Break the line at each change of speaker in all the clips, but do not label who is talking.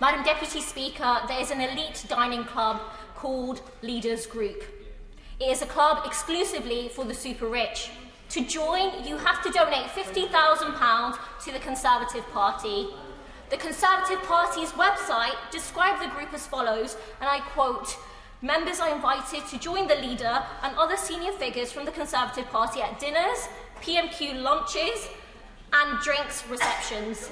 Madam Deputy Speaker, there is an elite dining club called Leaders Group. It is a club exclusively for the super rich. To join, you have to donate £50,000 to the Conservative Party. The Conservative Party's website describes the group as follows, and I quote, "Members are invited to join the leader and other senior figures from the Conservative Party at dinners, PMQ lunches, and drinks receptions."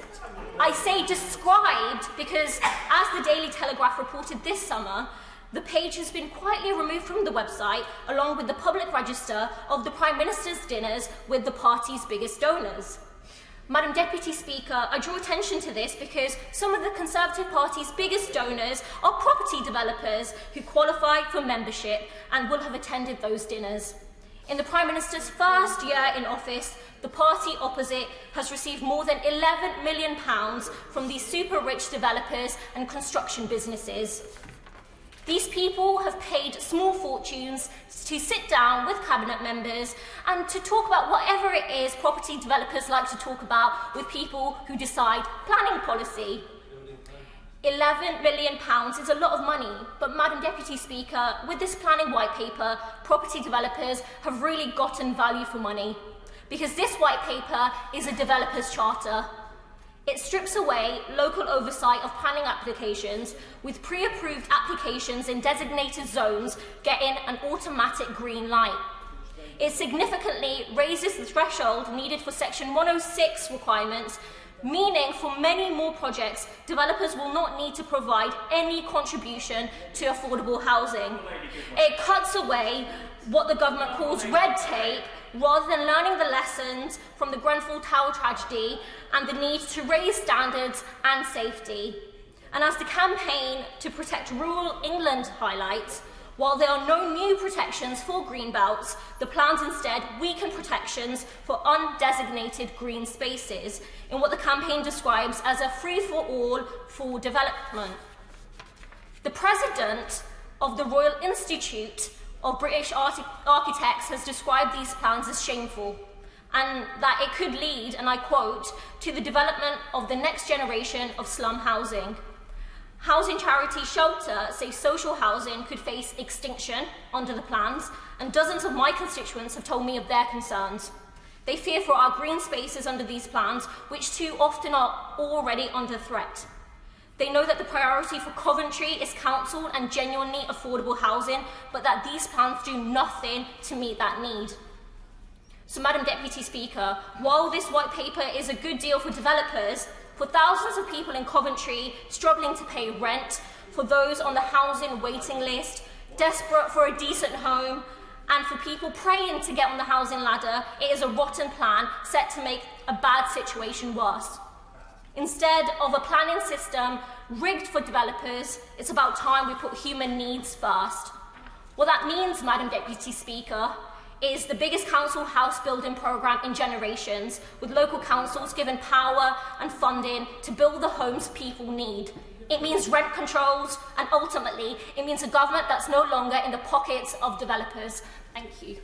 I say described because, as the Daily Telegraph reported this summer, the page has been quietly removed from the website along with the public register of the Prime Minister's dinners with the party's biggest donors. Madam Deputy Speaker, I draw attention to this because some of the Conservative Party's biggest donors are property developers who qualify for membership and will have attended those dinners. In the Prime Minister's first year in office, the party opposite has received more than £11 million from these super-rich developers and construction businesses. These people have paid small fortunes to sit down with cabinet members and to talk about whatever it is property developers like to talk about with people who decide planning policy. £11 million is a lot of money, but Madam Deputy Speaker, with this planning white paper, property developers have really gotten value for money, because this white paper is a developer's charter. It strips away local oversight of planning applications, with pre-approved applications in designated zones getting an automatic green light. It significantly raises the threshold needed for Section 106 requirements, meaning for many more projects, developers will not need to provide any contribution to affordable housing. It cuts away what the government calls red tape, rather than learning the lessons from the Grenfell Tower tragedy and the need to raise standards and safety. And as the campaign to protect rural England highlights, while there are no new protections for green belts, the plans instead weaken protections for undesignated green spaces in what the campaign describes as a free-for-all for development. The president of the Royal Institute of British Architects has described these plans as shameful, and that it could lead, and I quote, to the development of the next generation of slum housing. Housing charity Shelter say social housing could face extinction under the plans, and dozens of my constituents have told me of their concerns. They fear for our green spaces under these plans, which too often are already under threat. They know that the priority for Coventry is council and genuinely affordable housing, but that these plans do nothing to meet that need. So, Madam Deputy Speaker, while this white paper is a good deal for developers, for thousands of people in Coventry struggling to pay rent, for those on the housing waiting list, desperate for a decent home, and for people praying to get on the housing ladder, it is a rotten plan set to make a bad situation worse. Instead of a planning system rigged for developers, it's about time we put human needs first. What that means, Madam Deputy Speaker, is the biggest council house building programme in generations, with local councils given power and funding to build the homes people need. It means rent controls, and ultimately, it means a government that's no longer in the pockets of developers. Thank you.